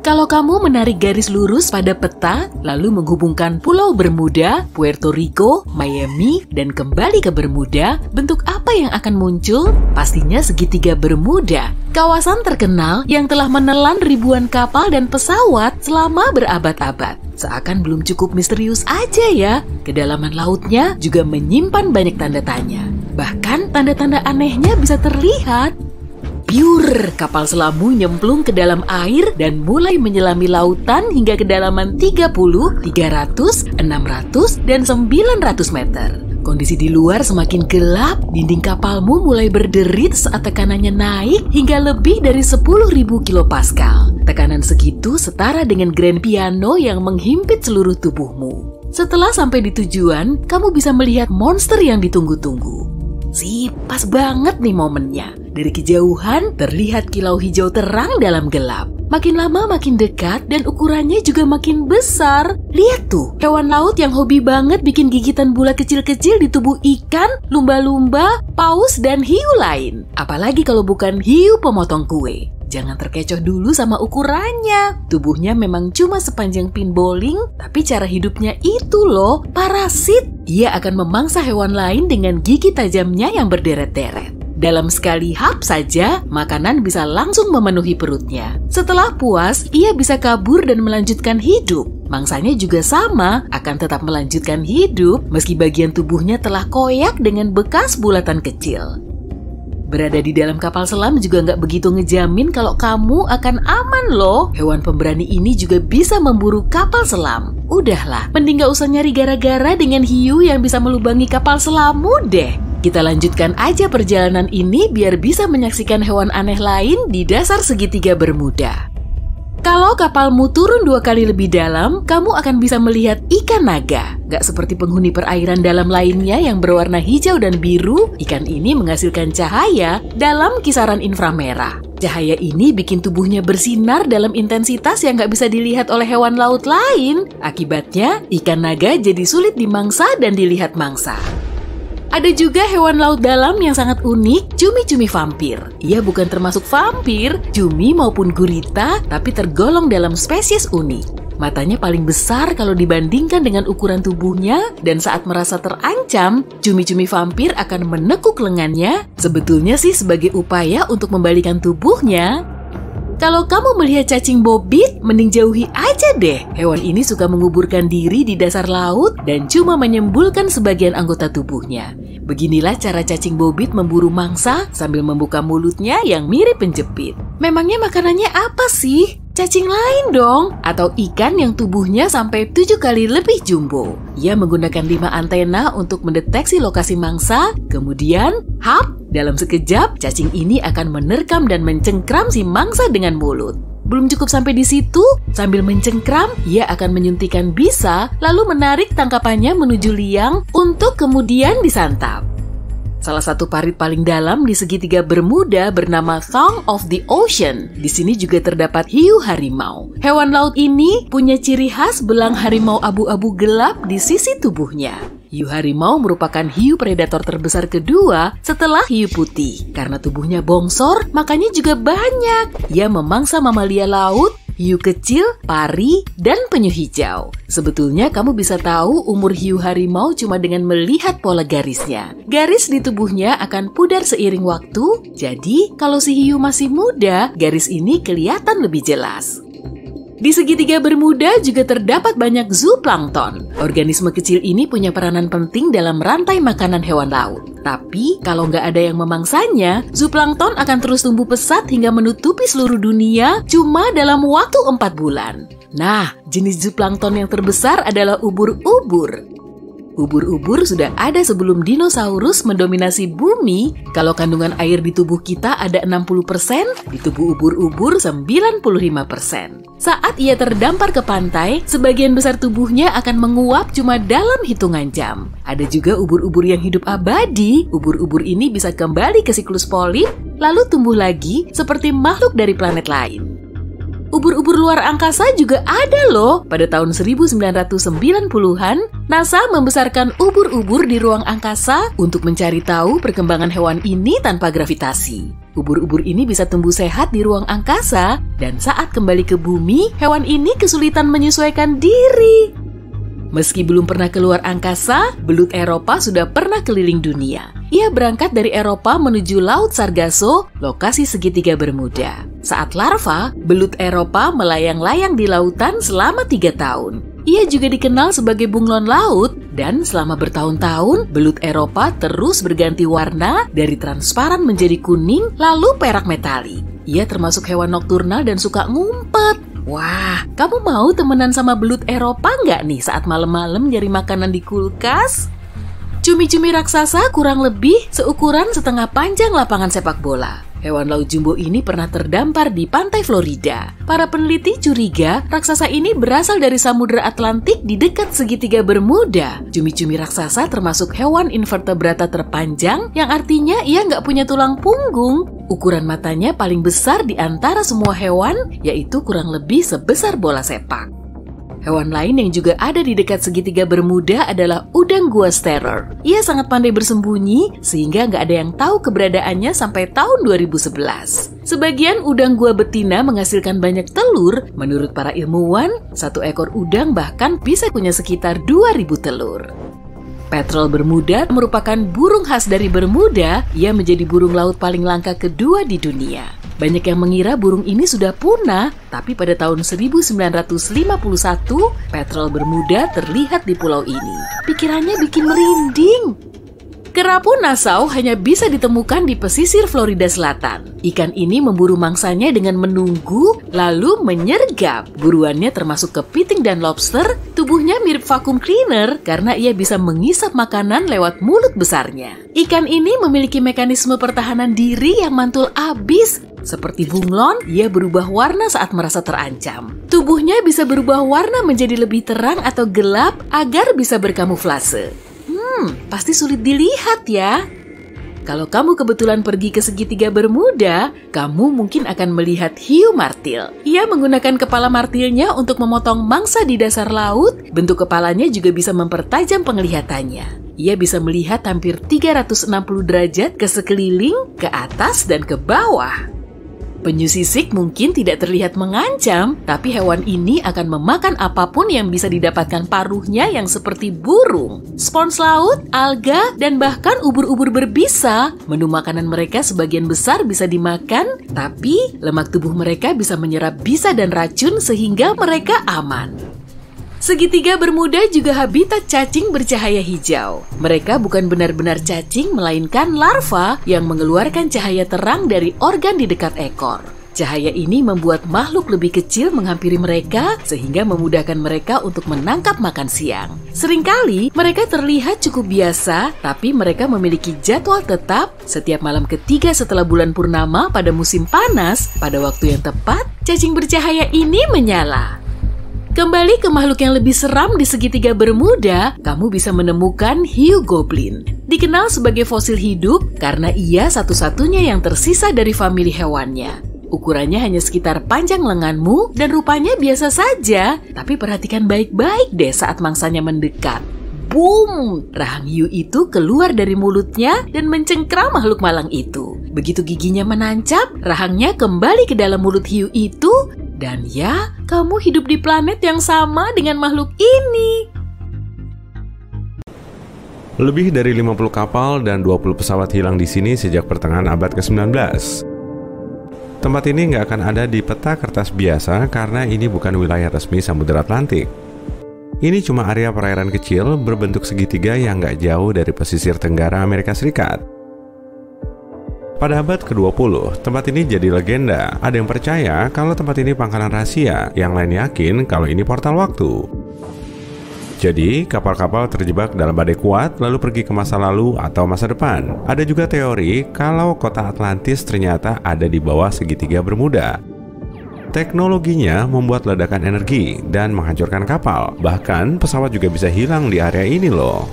Kalau kamu menarik garis lurus pada peta, lalu menghubungkan Pulau Bermuda, Puerto Rico, Miami, dan kembali ke Bermuda, bentuk apa yang akan muncul? Pastinya segitiga Bermuda, kawasan terkenal yang telah menelan ribuan kapal dan pesawat selama berabad-abad. Seakan belum cukup misterius aja ya, kedalaman lautnya juga menyimpan banyak tanda tanya. Bahkan tanda-tanda anehnya bisa terlihat. Biur, kapal selamu nyemplung ke dalam air dan mulai menyelami lautan hingga kedalaman 30, 300, 600, dan 900 meter. Kondisi di luar semakin gelap, dinding kapalmu mulai berderit saat tekanannya naik hingga lebih dari 10.000 kilopascal. Tekanan segitu setara dengan grand piano yang menghimpit seluruh tubuhmu. Setelah sampai di tujuan, kamu bisa melihat monster yang ditunggu-tunggu. Pas banget nih momennya. Dari kejauhan terlihat kilau hijau terang dalam gelap. Makin lama makin dekat dan ukurannya juga makin besar. Lihat tuh, hewan laut yang hobi banget bikin gigitan bulat kecil-kecil di tubuh ikan, lumba-lumba, paus, dan hiu lain. Apalagi kalau bukan hiu pemotong kue. Jangan terkecoh dulu sama ukurannya. Tubuhnya memang cuma sepanjang pin bowling, tapi cara hidupnya itu loh, parasit. Ia akan memangsa hewan lain dengan gigi tajamnya yang berderet-deret. Dalam sekali hap saja, makanan bisa langsung memenuhi perutnya. Setelah puas, ia bisa kabur dan melanjutkan hidup. Mangsanya juga sama, akan tetap melanjutkan hidup meski bagian tubuhnya telah koyak dengan bekas bulatan kecil. Berada di dalam kapal selam juga nggak begitu ngejamin kalau kamu akan aman loh. Hewan pemberani ini juga bisa memburu kapal selam. Udahlah, mending nggak usah nyari gara-gara dengan hiu yang bisa melubangi kapal selammu deh. Kita lanjutkan aja perjalanan ini biar bisa menyaksikan hewan aneh lain di dasar segitiga Bermuda. Kalau kapalmu turun 2 kali lebih dalam, kamu akan bisa melihat ikan naga. Gak seperti penghuni perairan dalam lainnya yang berwarna hijau dan biru, ikan ini menghasilkan cahaya dalam kisaran inframerah. Cahaya ini bikin tubuhnya bersinar dalam intensitas yang gak bisa dilihat oleh hewan laut lain. Akibatnya, ikan naga jadi sulit dimangsa dan dilihat mangsa. Ada juga hewan laut dalam yang sangat unik, cumi-cumi vampir. Ia bukan termasuk vampir, cumi maupun gurita, tapi tergolong dalam spesies unik. Matanya paling besar kalau dibandingkan dengan ukuran tubuhnya, dan saat merasa terancam, cumi-cumi vampir akan menekuk lengannya, sebetulnya sih sebagai upaya untuk membalikan tubuhnya. Kalau kamu melihat cacing bobit, mending jauhi aja deh. Hewan ini suka menguburkan diri di dasar laut dan cuma menyembulkan sebagian anggota tubuhnya. Beginilah cara cacing bobit memburu mangsa sambil membuka mulutnya yang mirip penjepit. Memangnya makanannya apa sih? Cacing lain dong, atau ikan yang tubuhnya sampai 7 kali lebih jumbo. Ia menggunakan 5 antena untuk mendeteksi lokasi mangsa, kemudian, dalam sekejap, cacing ini akan menerkam dan mencengkram si mangsa dengan mulut. Belum cukup sampai di situ, sambil mencengkram, ia akan menyuntikkan bisa, lalu menarik tangkapannya menuju liang untuk kemudian disantap. Salah satu parit paling dalam di segitiga Bermuda bernama Tongue of the Ocean. Di sini juga terdapat hiu harimau. Hewan laut ini punya ciri khas belang harimau abu-abu gelap di sisi tubuhnya. Hiu harimau merupakan hiu predator terbesar kedua setelah hiu putih. Karena tubuhnya bongsor, makanya juga banyak. Ia memangsa mamalia laut, hiu kecil, pari, dan penyu hijau. Sebetulnya kamu bisa tahu umur hiu harimau cuma dengan melihat pola garisnya. Garis di tubuhnya akan pudar seiring waktu, jadi kalau si hiu masih muda, garis ini kelihatan lebih jelas. Di segitiga Bermuda juga terdapat banyak zooplankton. Organisme kecil ini punya peranan penting dalam rantai makanan hewan laut. Tapi kalau nggak ada yang memangsanya, zooplankton akan terus tumbuh pesat hingga menutupi seluruh dunia cuma dalam waktu 4 bulan. Nah, jenis zooplankton yang terbesar adalah ubur-ubur. Ubur-ubur sudah ada sebelum dinosaurus mendominasi bumi. Kalau kandungan air di tubuh kita ada 60%, di tubuh ubur-ubur 95%. Saat ia terdampar ke pantai, sebagian besar tubuhnya akan menguap cuma dalam hitungan jam. Ada juga ubur-ubur yang hidup abadi. Ubur-ubur ini bisa kembali ke siklus polip, lalu tumbuh lagi seperti makhluk dari planet lain. Ubur-ubur luar angkasa juga ada loh. Pada tahun 1990-an, NASA membesarkan ubur-ubur di ruang angkasa untuk mencari tahu perkembangan hewan ini tanpa gravitasi. Ubur-ubur ini bisa tumbuh sehat di ruang angkasa, dan saat kembali ke bumi, hewan ini kesulitan menyesuaikan diri. Meski belum pernah keluar angkasa, belut Eropa sudah pernah keliling dunia. Ia berangkat dari Eropa menuju Laut Sargasso, lokasi segitiga Bermuda. Saat larva, belut Eropa melayang-layang di lautan selama 3 tahun. Ia juga dikenal sebagai bunglon laut, dan selama bertahun-tahun, belut Eropa terus berganti warna dari transparan menjadi kuning, lalu perak metalik. Ia termasuk hewan nokturnal dan suka ngumpet. Wah, kamu mau temenan sama belut Eropa nggak nih saat malam-malam nyari makanan di kulkas? Cumi-cumi raksasa kurang lebih seukuran setengah panjang lapangan sepak bola. Hewan laut jumbo ini pernah terdampar di pantai Florida. Para peneliti curiga raksasa ini berasal dari Samudra Atlantik di dekat segitiga Bermuda. Cumi-cumi raksasa termasuk hewan invertebrata terpanjang, yang artinya ia nggak punya tulang punggung. Ukuran matanya paling besar di antara semua hewan, yaitu kurang lebih sebesar bola sepak. Hewan lain yang juga ada di dekat segitiga Bermuda adalah udang gua Starer. Ia sangat pandai bersembunyi sehingga nggak ada yang tahu keberadaannya sampai tahun 2011. Sebagian udang gua betina menghasilkan banyak telur. Menurut para ilmuwan, satu ekor udang bahkan bisa punya sekitar 2.000 telur. Petrel Bermuda merupakan burung khas dari Bermuda. Ia menjadi burung laut paling langka kedua di dunia. Banyak yang mengira burung ini sudah punah, tapi pada tahun 1951, Petrel Bermuda terlihat di pulau ini. Pikirannya bikin merinding. Kerapu Nassau hanya bisa ditemukan di pesisir Florida Selatan. Ikan ini memburu mangsanya dengan menunggu, lalu menyergap. Buruannya termasuk kepiting dan lobster. Tubuhnya mirip vacuum cleaner karena ia bisa mengisap makanan lewat mulut besarnya. Ikan ini memiliki mekanisme pertahanan diri yang mantul abis. Seperti bunglon, ia berubah warna saat merasa terancam. Tubuhnya bisa berubah warna menjadi lebih terang atau gelap agar bisa berkamuflase. Pasti sulit dilihat ya. Kalau kamu kebetulan pergi ke segitiga Bermuda, kamu mungkin akan melihat hiu martil. Ia menggunakan kepala martilnya untuk memotong mangsa di dasar laut. Bentuk kepalanya juga bisa mempertajam penglihatannya. Ia bisa melihat hampir 360 derajat ke sekeliling, ke atas, dan ke bawah. Penyu sisik mungkin tidak terlihat mengancam, tapi hewan ini akan memakan apapun yang bisa didapatkan paruhnya yang seperti burung, spons laut, alga, dan bahkan ubur-ubur berbisa. Menu makanan mereka sebagian besar bisa dimakan, tapi lemak tubuh mereka bisa menyerap bisa dan racun sehingga mereka aman. Segitiga Bermuda juga habitat cacing bercahaya hijau. Mereka bukan benar-benar cacing, melainkan larva yang mengeluarkan cahaya terang dari organ di dekat ekor. Cahaya ini membuat makhluk lebih kecil menghampiri mereka sehingga memudahkan mereka untuk menangkap makan siang. Seringkali mereka terlihat cukup biasa, tapi mereka memiliki jadwal tetap. Setiap malam ketiga setelah bulan purnama pada musim panas, pada waktu yang tepat, cacing bercahaya ini menyala. Kembali ke makhluk yang lebih seram di segitiga Bermuda, kamu bisa menemukan hiu goblin. Dikenal sebagai fosil hidup karena ia satu-satunya yang tersisa dari famili hewannya. Ukurannya hanya sekitar panjang lenganmu dan rupanya biasa saja, tapi perhatikan baik-baik deh saat mangsanya mendekat. Boom! Rahang hiu itu keluar dari mulutnya dan mencengkram makhluk malang itu. Begitu giginya menancap, rahangnya kembali ke dalam mulut hiu itu. Dan ya, kamu hidup di planet yang sama dengan makhluk ini. Lebih dari 50 kapal dan 20 pesawat hilang di sini sejak pertengahan abad ke-19. Tempat ini nggak akan ada di peta kertas biasa karena ini bukan wilayah resmi Samudra Atlantik. Ini cuma area perairan kecil berbentuk segitiga yang nggak jauh dari pesisir tenggara Amerika Serikat. Pada abad ke-20, tempat ini jadi legenda. Ada yang percaya kalau tempat ini pangkalan rahasia, yang lain yakin kalau ini portal waktu. Jadi, kapal-kapal terjebak dalam badai kuat lalu pergi ke masa lalu atau masa depan. Ada juga teori kalau kota Atlantis ternyata ada di bawah segitiga Bermuda. Teknologinya membuat ledakan energi dan menghancurkan kapal. Bahkan pesawat juga bisa hilang di area ini loh.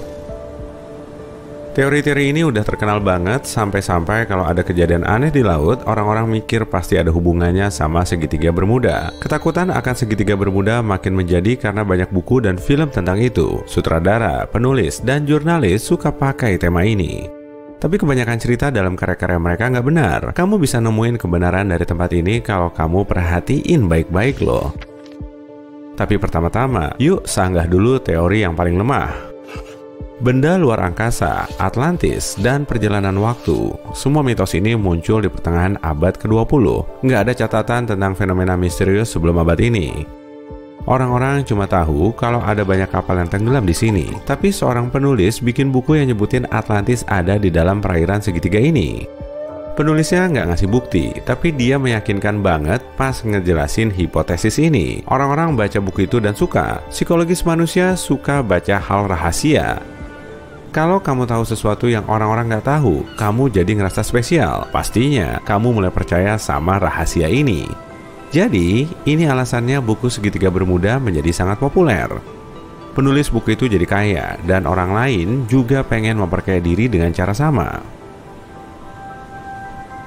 Teori-teori ini udah terkenal banget sampai-sampai kalau ada kejadian aneh di laut, orang-orang mikir pasti ada hubungannya sama segitiga Bermuda. Ketakutan akan segitiga Bermuda makin menjadi karena banyak buku dan film tentang itu. Sutradara, penulis, dan jurnalis suka pakai tema ini. Tapi kebanyakan cerita dalam karya-karya mereka nggak benar. Kamu bisa nemuin kebenaran dari tempat ini kalau kamu perhatiin baik-baik loh. Tapi pertama-tama, yuk sanggah dulu teori yang paling lemah. Benda luar angkasa, Atlantis, dan perjalanan waktu. Semua mitos ini muncul di pertengahan abad ke-20. Nggak ada catatan tentang fenomena misterius sebelum abad ini. Orang-orang cuma tahu kalau ada banyak kapal yang tenggelam di sini. Tapi seorang penulis bikin buku yang nyebutin Atlantis ada di dalam perairan segitiga ini. Penulisnya nggak ngasih bukti, tapi dia meyakinkan banget pas ngejelasin hipotesis ini. Orang-orang baca buku itu dan suka. Psikologis manusia suka baca hal rahasia. Kalau kamu tahu sesuatu yang orang-orang nggak tahu, kamu jadi ngerasa spesial. Pastinya, kamu mulai percaya sama rahasia ini. Jadi, ini alasannya buku Segitiga Bermuda menjadi sangat populer. Penulis buku itu jadi kaya, dan orang lain juga pengen memperkaya diri dengan cara sama.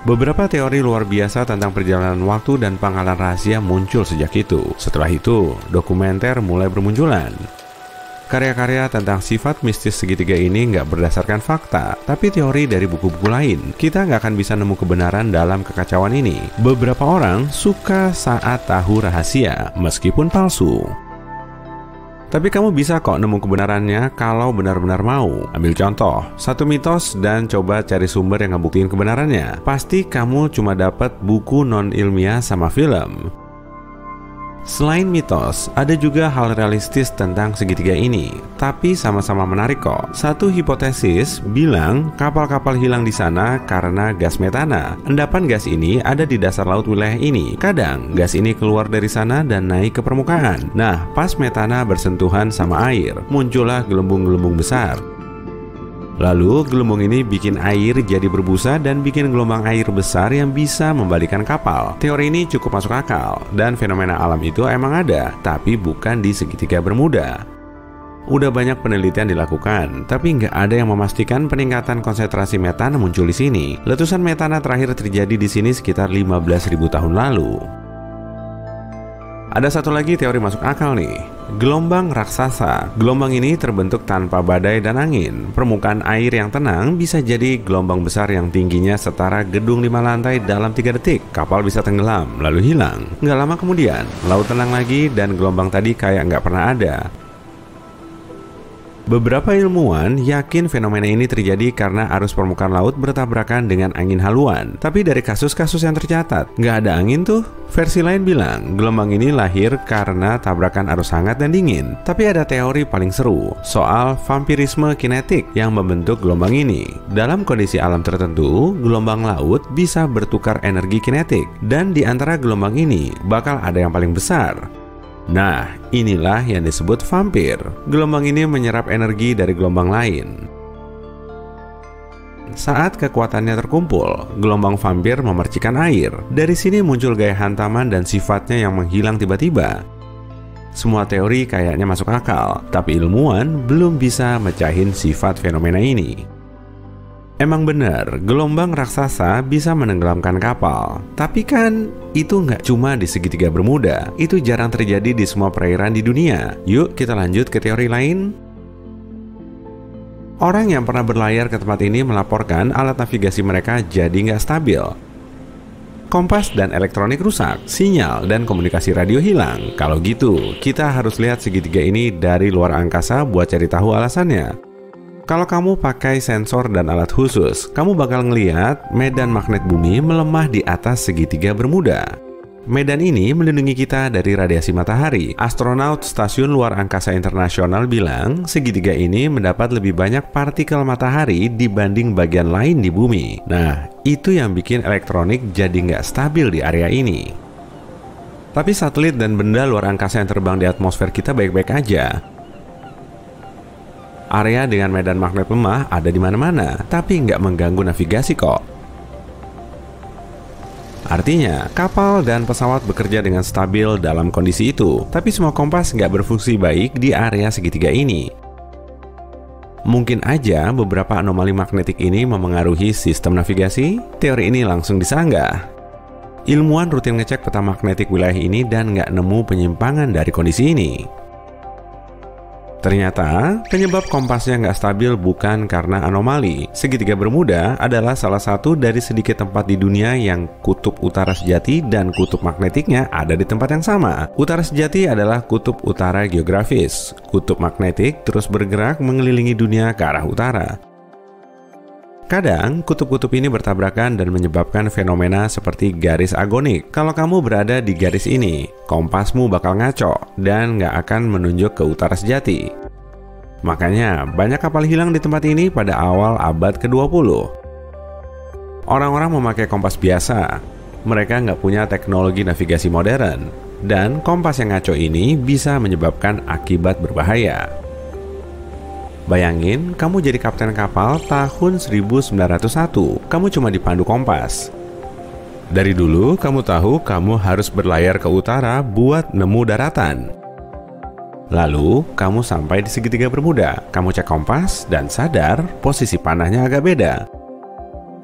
Beberapa teori luar biasa tentang perjalanan waktu dan pangkalan rahasia muncul sejak itu. Setelah itu, dokumenter mulai bermunculan. Karya-karya tentang sifat mistis segitiga ini nggak berdasarkan fakta, tapi teori dari buku-buku lain. Kita nggak akan bisa nemu kebenaran dalam kekacauan ini. Beberapa orang suka saat tahu rahasia, meskipun palsu. Tapi kamu bisa kok nemu kebenarannya kalau benar-benar mau. Ambil contoh, satu mitos dan coba cari sumber yang ngebuktiin kebenarannya. Pasti kamu cuma dapat buku non-ilmiah sama film. Selain mitos, ada juga hal realistis tentang segitiga ini, tapi sama-sama menarik kok. Satu hipotesis bilang kapal-kapal hilang di sana karena gas metana. Endapan gas ini ada di dasar laut wilayah ini. Kadang gas ini keluar dari sana dan naik ke permukaan. Nah, pas metana bersentuhan sama air, muncullah gelembung-gelembung besar. Lalu gelembung ini bikin air jadi berbusa dan bikin gelombang air besar yang bisa membalikan kapal. Teori ini cukup masuk akal, dan fenomena alam itu emang ada, tapi bukan di segitiga Bermuda. Udah banyak penelitian dilakukan, tapi nggak ada yang memastikan peningkatan konsentrasi metana muncul di sini. Letusan metana terakhir terjadi di sini sekitar 15.000 tahun lalu. Ada satu lagi teori masuk akal nih, gelombang raksasa. Gelombang ini terbentuk tanpa badai dan angin. Permukaan air yang tenang bisa jadi gelombang besar yang tingginya setara gedung 5 lantai dalam 3 detik. Kapal bisa tenggelam, lalu hilang. Nggak lama kemudian, laut tenang lagi dan gelombang tadi kayak nggak pernah ada. Beberapa ilmuwan yakin fenomena ini terjadi karena arus permukaan laut bertabrakan dengan angin haluan. Tapi dari kasus-kasus yang tercatat, nggak ada angin tuh. Versi lain bilang, gelombang ini lahir karena tabrakan arus hangat dan dingin. Tapi ada teori paling seru, soal vampirisme kinetik yang membentuk gelombang ini. Dalam kondisi alam tertentu, gelombang laut bisa bertukar energi kinetik. Dan di antara gelombang ini, bakal ada yang paling besar. Nah, inilah yang disebut vampir. Gelombang ini menyerap energi dari gelombang lain. Saat kekuatannya terkumpul, gelombang vampir memercikan air. Dari sini muncul gaya hantaman dan sifatnya yang menghilang tiba-tiba. Semua teori kayaknya masuk akal, tapi ilmuwan belum bisa mecahin sifat fenomena ini. Emang benar, gelombang raksasa bisa menenggelamkan kapal. Tapi kan, itu nggak cuma di segitiga Bermuda. Itu jarang terjadi di semua perairan di dunia. Yuk kita lanjut ke teori lain. Orang yang pernah berlayar ke tempat ini melaporkan alat navigasi mereka jadi nggak stabil. Kompas dan elektronik rusak, sinyal dan komunikasi radio hilang. Kalau gitu, kita harus lihat segitiga ini dari luar angkasa buat cari tahu alasannya. Kalau kamu pakai sensor dan alat khusus, kamu bakal ngeliat medan magnet bumi melemah di atas segitiga Bermuda. Medan ini melindungi kita dari radiasi matahari. Astronaut Stasiun Luar Angkasa Internasional bilang, segitiga ini mendapat lebih banyak partikel matahari dibanding bagian lain di bumi. Nah, itu yang bikin elektronik jadi nggak stabil di area ini. Tapi satelit dan benda luar angkasa yang terbang di atmosfer kita baik-baik aja. Area dengan medan magnet lemah ada di mana-mana, tapi nggak mengganggu navigasi kok. Artinya, kapal dan pesawat bekerja dengan stabil dalam kondisi itu, tapi semua kompas nggak berfungsi baik di area segitiga ini. Mungkin aja beberapa anomali magnetik ini memengaruhi sistem navigasi. Teori ini langsung disanggah. Ilmuwan rutin ngecek peta magnetik wilayah ini dan nggak nemu penyimpangan dari kondisi ini. Ternyata, penyebab kompasnya nggak stabil bukan karena anomali. Segitiga Bermuda adalah salah satu dari sedikit tempat di dunia yang kutub utara sejati dan kutub magnetiknya ada di tempat yang sama. Utara sejati adalah kutub utara geografis. Kutub magnetik terus bergerak mengelilingi dunia ke arah utara. Kadang, kutub-kutub ini bertabrakan dan menyebabkan fenomena seperti garis agonik. Kalau kamu berada di garis ini, kompasmu bakal ngaco dan nggak akan menunjuk ke utara sejati. Makanya, banyak kapal hilang di tempat ini pada awal abad ke-20. Orang-orang memakai kompas biasa. Mereka nggak punya teknologi navigasi modern. Dan kompas yang ngaco ini bisa menyebabkan akibat berbahaya. Bayangin, kamu jadi kapten kapal tahun 1901. Kamu cuma dipandu kompas. Dari dulu, kamu tahu kamu harus berlayar ke utara buat nemu daratan. Lalu, kamu sampai di segitiga Bermuda. Kamu cek kompas dan sadar posisi panahnya agak beda.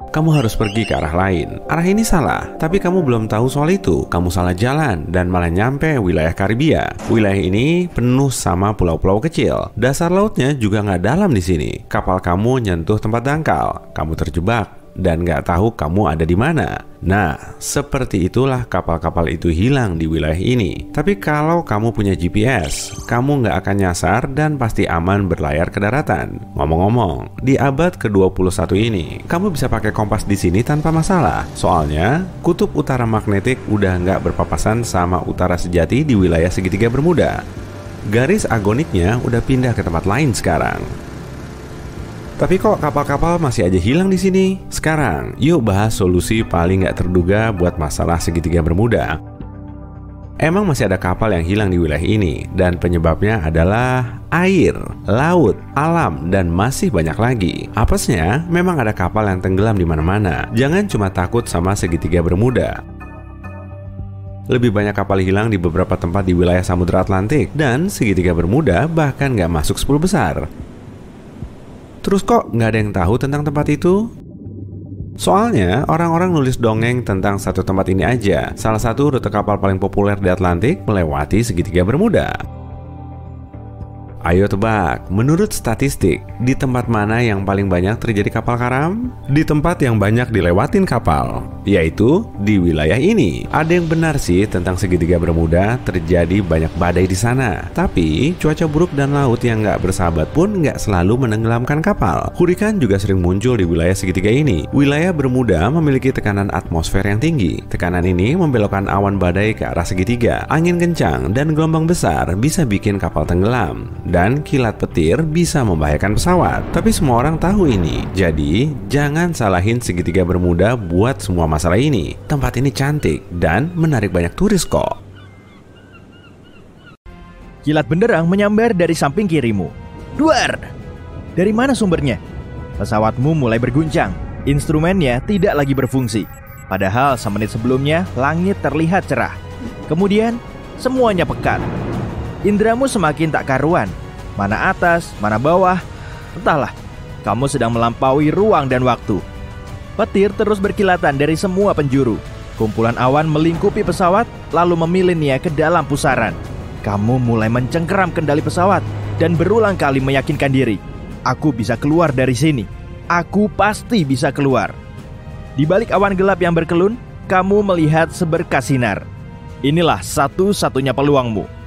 Kamu harus pergi ke arah lain. Arah ini salah, tapi kamu belum tahu soal itu. Kamu salah jalan dan malah nyampe wilayah Karibia. Wilayah ini penuh sama pulau-pulau kecil. Dasar lautnya juga nggak dalam di sini. Kapal kamu nyentuh tempat dangkal. Kamu terjebak dan nggak tahu kamu ada di mana. Nah, seperti itulah kapal-kapal itu hilang di wilayah ini. Tapi kalau kamu punya GPS, kamu nggak akan nyasar dan pasti aman berlayar ke daratan. Ngomong-ngomong, di abad ke-21 ini, kamu bisa pakai kompas di sini tanpa masalah. Soalnya, kutub utara magnetik udah nggak berpapasan sama utara sejati di wilayah segitiga Bermuda. Garis agoniknya udah pindah ke tempat lain sekarang. Tapi kok kapal-kapal masih aja hilang di sini? Sekarang, yuk bahas solusi paling nggak terduga buat masalah segitiga Bermuda. Emang masih ada kapal yang hilang di wilayah ini, dan penyebabnya adalah air, laut, alam, dan masih banyak lagi. Apesnya, memang ada kapal yang tenggelam di mana-mana. Jangan cuma takut sama segitiga Bermuda. Lebih banyak kapal hilang di beberapa tempat di wilayah Samudra Atlantik, dan segitiga Bermuda bahkan nggak masuk 10 besar. Terus kok nggak ada yang tahu tentang tempat itu? Soalnya orang-orang nulis dongeng tentang satu tempat ini aja. Salah satu rute kapal paling populer di Atlantik melewati segitiga Bermuda. Ayo tebak, menurut statistik, di tempat mana yang paling banyak terjadi kapal karam? Di tempat yang banyak dilewatin kapal, yaitu di wilayah ini. Ada yang benar sih tentang segitiga Bermuda, terjadi banyak badai di sana. Tapi, cuaca buruk dan laut yang nggak bersahabat pun nggak selalu menenggelamkan kapal. Hurikan juga sering muncul di wilayah segitiga ini. Wilayah Bermuda memiliki tekanan atmosfer yang tinggi. Tekanan ini membelokkan awan badai ke arah segitiga. Angin kencang dan gelombang besar bisa bikin kapal tenggelam. Dan kilat petir bisa membahayakan pesawat. Tapi semua orang tahu ini. Jadi, jangan salahin segitiga Bermuda buat semua masalah ini. Tempat ini cantik dan menarik banyak turis kok. Kilat benderang menyambar dari samping kirimu. Duar! Dari mana sumbernya? Pesawatmu mulai berguncang. Instrumennya tidak lagi berfungsi. Padahal semenit sebelumnya langit terlihat cerah. Kemudian, semuanya pekat. Indramu semakin tak karuan. Mana atas, mana bawah, entahlah. Kamu sedang melampaui ruang dan waktu. Petir terus berkilatan dari semua penjuru. Kumpulan awan melingkupi pesawat, lalu memilihnya ke dalam pusaran. Kamu mulai mencengkeram kendali pesawat dan berulang kali meyakinkan diri, aku bisa keluar dari sini. Aku pasti bisa keluar. Di balik awan gelap yang berkelun, kamu melihat seberkas sinar. Inilah satu-satunya peluangmu.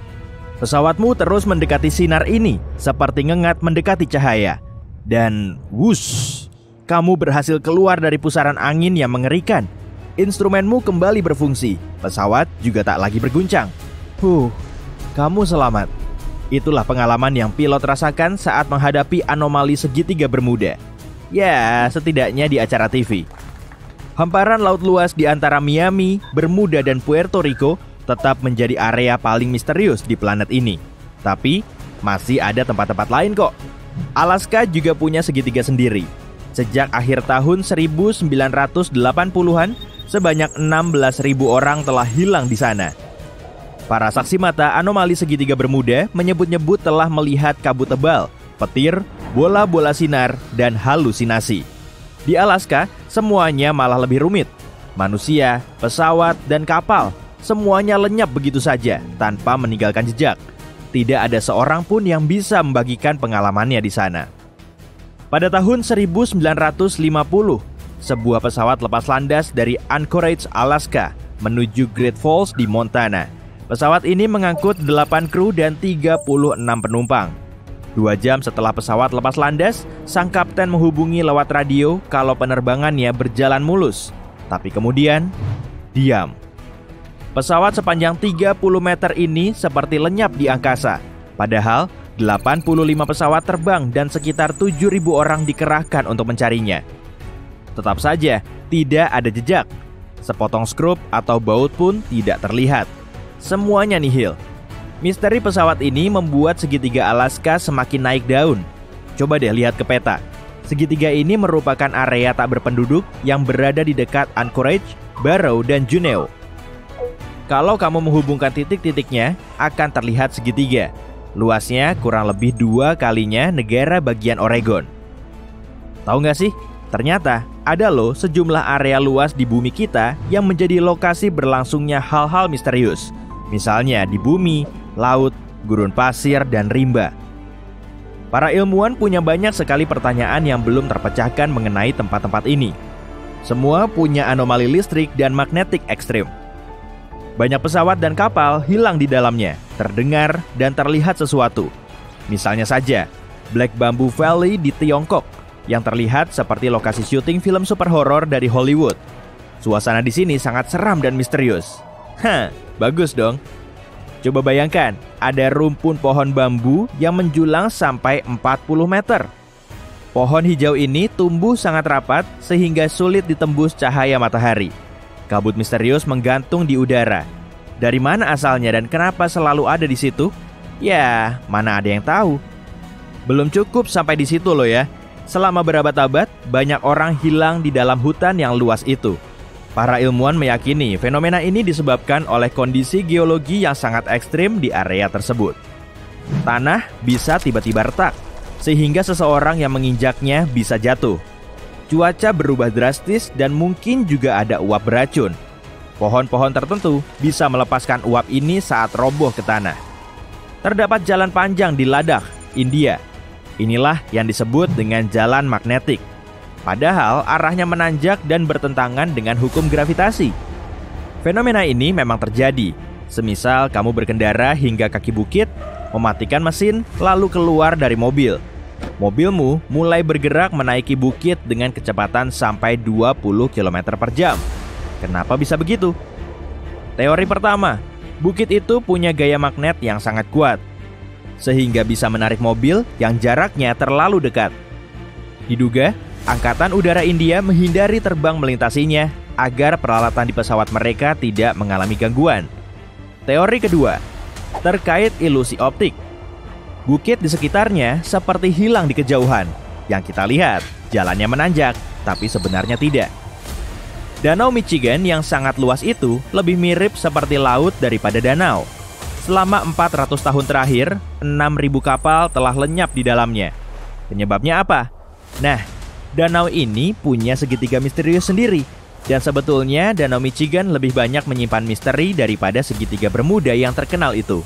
Pesawatmu terus mendekati sinar ini, seperti ngengat mendekati cahaya. Dan wush, kamu berhasil keluar dari pusaran angin yang mengerikan. Instrumenmu kembali berfungsi. Pesawat juga tak lagi berguncang. Kamu selamat. Itulah pengalaman yang pilot rasakan saat menghadapi anomali segitiga Bermuda. Ya, setidaknya di acara TV. Hamparan laut luas di antara Miami, Bermuda, dan Puerto Rico tetap menjadi area paling misterius di planet ini. Tapi, masih ada tempat-tempat lain kok. Alaska juga punya segitiga sendiri. Sejak akhir tahun 1980-an, sebanyak 16.000 orang telah hilang di sana. Para saksi mata anomali segitiga Bermuda menyebut-nyebut telah melihat kabut tebal, petir, bola-bola sinar, dan halusinasi. Di Alaska, semuanya malah lebih rumit. Manusia, pesawat, dan kapal, semuanya lenyap begitu saja tanpa meninggalkan jejak. Tidak ada seorang pun yang bisa membagikan pengalamannya di sana. Pada tahun 1950, sebuah pesawat lepas landas dari Anchorage, Alaska, menuju Great Falls di Montana. Pesawat ini mengangkut 8 kru dan 36 penumpang. 2 jam setelah pesawat lepas landas, sang kapten menghubungi lewat radio kalau penerbangannya berjalan mulus. Tapi kemudian, diam. Pesawat sepanjang 30 meter ini seperti lenyap di angkasa. Padahal, 85 pesawat terbang dan sekitar 7.000 orang dikerahkan untuk mencarinya. Tetap saja, tidak ada jejak. Sepotong skrup atau baut pun tidak terlihat. Semuanya nihil. Misteri pesawat ini membuat segitiga Alaska semakin naik daun. Coba deh lihat ke peta. Segitiga ini merupakan area tak berpenduduk yang berada di dekat Anchorage, Barrow, dan Juneau. Kalau kamu menghubungkan titik-titiknya, akan terlihat segitiga. Luasnya kurang lebih 2 kalinya negara bagian Oregon. Tahu nggak sih? Ternyata ada loh sejumlah area luas di bumi kita yang menjadi lokasi berlangsungnya hal-hal misterius. Misalnya di bumi, laut, gurun pasir, dan rimba. Para ilmuwan punya banyak sekali pertanyaan yang belum terpecahkan mengenai tempat-tempat ini. Semua punya anomali listrik dan magnetik ekstrim. Banyak pesawat dan kapal hilang di dalamnya, terdengar dan terlihat sesuatu. Misalnya saja, Black Bamboo Valley di Tiongkok, yang terlihat seperti lokasi syuting film super horor dari Hollywood. Suasana di sini sangat seram dan misterius. Bagus dong. Coba bayangkan, ada rumpun pohon bambu yang menjulang sampai 40 meter. Pohon hijau ini tumbuh sangat rapat sehingga sulit ditembus cahaya matahari. Kabut misterius menggantung di udara. Dari mana asalnya dan kenapa selalu ada di situ? Ya, mana ada yang tahu. Belum cukup sampai di situ loh ya. Selama berabad-abad, banyak orang hilang di dalam hutan yang luas itu. Para ilmuwan meyakini fenomena ini disebabkan oleh kondisi geologi yang sangat ekstrim di area tersebut. Tanah bisa tiba-tiba retak, sehingga seseorang yang menginjaknya bisa jatuh. Cuaca berubah drastis dan mungkin juga ada uap beracun. Pohon-pohon tertentu bisa melepaskan uap ini saat roboh ke tanah. Terdapat jalan panjang di Ladakh, India. Inilah yang disebut dengan jalan magnetik. Padahal arahnya menanjak dan bertentangan dengan hukum gravitasi. Fenomena ini memang terjadi. Semisal kamu berkendara hingga kaki bukit, mematikan mesin, lalu keluar dari mobil. Mobilmu mulai bergerak menaiki bukit dengan kecepatan sampai 20 km per jam. Kenapa bisa begitu? Teori pertama, bukit itu punya gaya magnet yang sangat kuat, sehingga bisa menarik mobil yang jaraknya terlalu dekat. Diduga, Angkatan Udara India menghindari terbang melintasinya agar peralatan di pesawat mereka tidak mengalami gangguan. Teori kedua, terkait ilusi optik. Bukit di sekitarnya seperti hilang di kejauhan. Yang kita lihat, jalannya menanjak, tapi sebenarnya tidak. Danau Michigan yang sangat luas itu lebih mirip seperti laut daripada danau. Selama 400 tahun terakhir, 6.000 kapal telah lenyap di dalamnya. Penyebabnya apa? Nah, danau ini punya segitiga misterius sendiri. Dan sebetulnya Danau Michigan lebih banyak menyimpan misteri daripada segitiga Bermuda yang terkenal itu.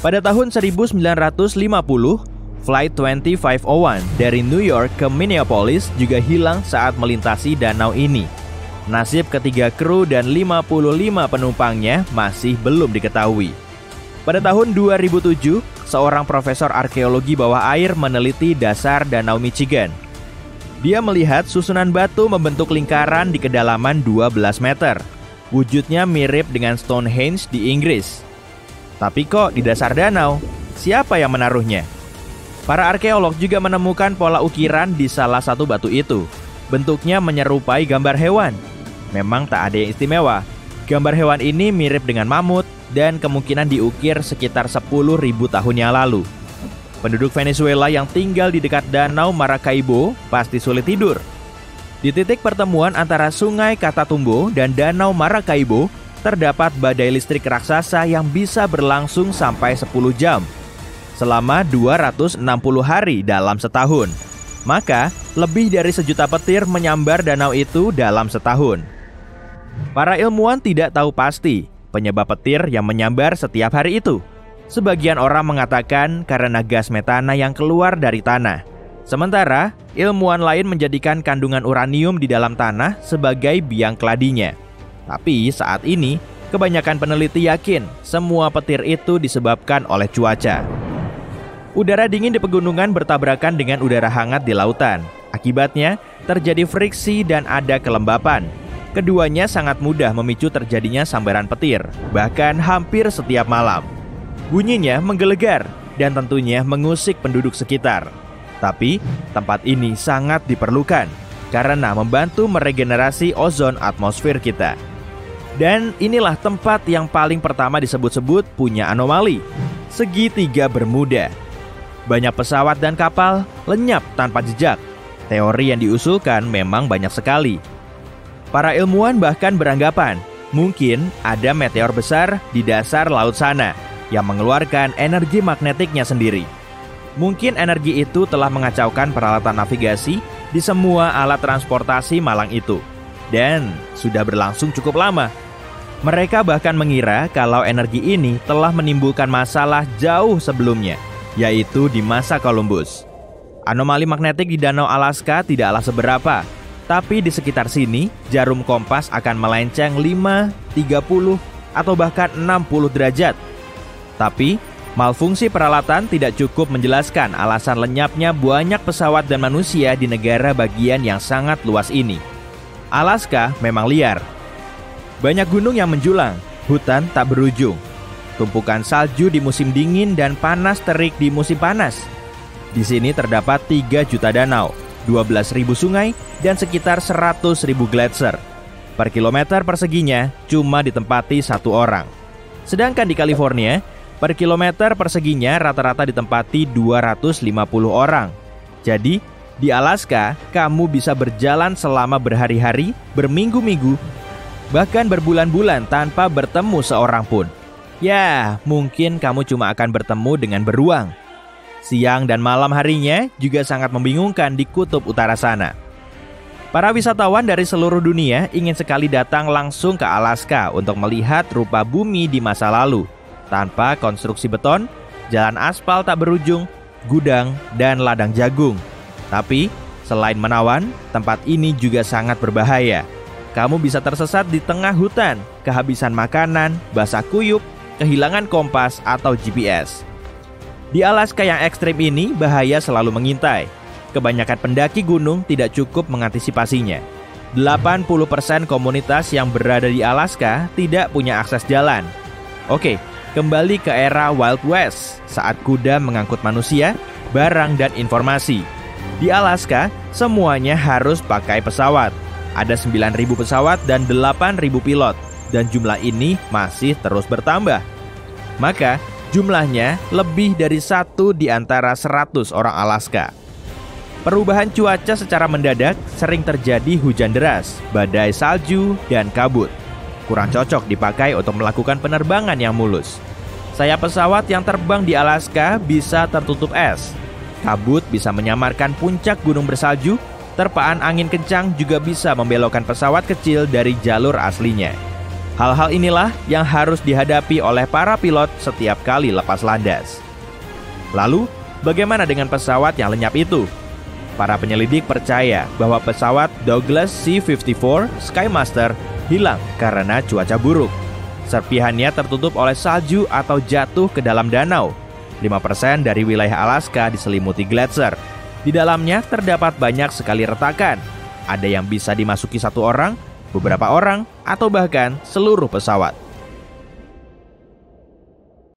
Pada tahun 1950, Flight 2501 dari New York ke Minneapolis juga hilang saat melintasi danau ini. Nasib ketiga kru dan 55 penumpangnya masih belum diketahui. Pada tahun 2007, seorang profesor arkeologi bawah air meneliti dasar Danau Michigan. Dia melihat susunan batu membentuk lingkaran di kedalaman 12 meter. Wujudnya mirip dengan Stonehenge di Inggris. Tapi kok di dasar danau? Siapa yang menaruhnya? Para arkeolog juga menemukan pola ukiran di salah satu batu itu. Bentuknya menyerupai gambar hewan. Memang tak ada yang istimewa. Gambar hewan ini mirip dengan mamut dan kemungkinan diukir sekitar 10.000 tahun yang lalu. Penduduk Venezuela yang tinggal di dekat Danau Maracaibo pasti sulit tidur. Di titik pertemuan antara Sungai Catatumbo dan Danau Maracaibo, terdapat badai listrik raksasa yang bisa berlangsung sampai 10 jam. selama 260 hari dalam setahun. Maka, lebih dari 1 juta petir menyambar danau itu dalam setahun. Para ilmuwan tidak tahu pasti penyebab petir yang menyambar setiap hari itu. Sebagian orang mengatakan karena gas metana yang keluar dari tanah. Sementara, ilmuwan lain menjadikan kandungan uranium di dalam tanah sebagai biang keladinya. Tapi saat ini, kebanyakan peneliti yakin semua petir itu disebabkan oleh cuaca. Udara dingin di pegunungan bertabrakan dengan udara hangat di lautan. Akibatnya, terjadi friksi dan ada kelembapan. Keduanya sangat mudah memicu terjadinya sambaran petir, bahkan hampir setiap malam. Bunyinya menggelegar dan tentunya mengusik penduduk sekitar. Tapi, tempat ini sangat diperlukan karena membantu meregenerasi ozon atmosfer kita. Dan inilah tempat yang paling pertama disebut-sebut punya anomali, segitiga Bermuda. Banyak pesawat dan kapal lenyap tanpa jejak. Teori yang diusulkan memang banyak sekali. Para ilmuwan bahkan beranggapan mungkin ada meteor besar di dasar laut sana yang mengeluarkan energi magnetiknya sendiri. Mungkin energi itu telah mengacaukan peralatan navigasi di semua alat transportasi malang itu. Dan sudah berlangsung cukup lama. Mereka bahkan mengira kalau energi ini telah menimbulkan masalah jauh sebelumnya, yaitu di masa Columbus. Anomali magnetik di Danau Alaska tidaklah seberapa, tapi di sekitar sini jarum kompas akan melenceng 5, 30, atau bahkan 60 derajat. Tapi, malfungsi peralatan tidak cukup menjelaskan alasan lenyapnya banyak pesawat dan manusia di negara bagian yang sangat luas ini. Alaska memang liar. Banyak gunung yang menjulang, hutan tak berujung, tumpukan salju di musim dingin dan panas terik di musim panas. Di sini terdapat 3 juta danau, 12.000 sungai, dan sekitar 100.000 gletser. Per kilometer perseginya cuma ditempati 1 orang. Sedangkan di California, per kilometer perseginya rata-rata ditempati 250 orang. Jadi, di Alaska, kamu bisa berjalan selama berhari-hari, berminggu-minggu, bahkan berbulan-bulan tanpa bertemu seorang pun. Ya, mungkin kamu cuma akan bertemu dengan beruang. Siang dan malam harinya juga sangat membingungkan di kutub utara sana. Para wisatawan dari seluruh dunia ingin sekali datang langsung ke Alaska untuk melihat rupa bumi di masa lalu. Tanpa konstruksi beton, jalan aspal tak berujung, gudang, dan ladang jagung. Tapi, selain menawan, tempat ini juga sangat berbahaya. Kamu bisa tersesat di tengah hutan, kehabisan makanan, basah kuyup, kehilangan kompas atau GPS. Di Alaska yang ekstrim ini, bahaya selalu mengintai. Kebanyakan pendaki gunung tidak cukup mengantisipasinya. 80% komunitas yang berada di Alaska tidak punya akses jalan. Oke, kembali ke era Wild West, saat kuda mengangkut manusia, barang, dan informasi. Di Alaska, semuanya harus pakai pesawat. Ada 9.000 pesawat dan 8.000 pilot, dan jumlah ini masih terus bertambah. Maka, jumlahnya lebih dari 1 di antara 100 orang Alaska. Perubahan cuaca secara mendadak sering terjadi hujan deras, badai salju, dan kabut. Kurang cocok dipakai untuk melakukan penerbangan yang mulus. Sayap pesawat yang terbang di Alaska bisa tertutup es. Kabut bisa menyamarkan puncak gunung bersalju. Terpaan angin kencang juga bisa membelokkan pesawat kecil dari jalur aslinya. Hal-hal inilah yang harus dihadapi oleh para pilot setiap kali lepas landas. Lalu, bagaimana dengan pesawat yang lenyap itu? Para penyelidik percaya bahwa pesawat Douglas C-54 Skymaster hilang karena cuaca buruk. Serpihannya tertutup oleh salju atau jatuh ke dalam danau. 5% dari wilayah Alaska diselimuti gletser. Di dalamnya terdapat banyak sekali retakan. Ada yang bisa dimasuki 1 orang, beberapa orang, atau bahkan seluruh pesawat.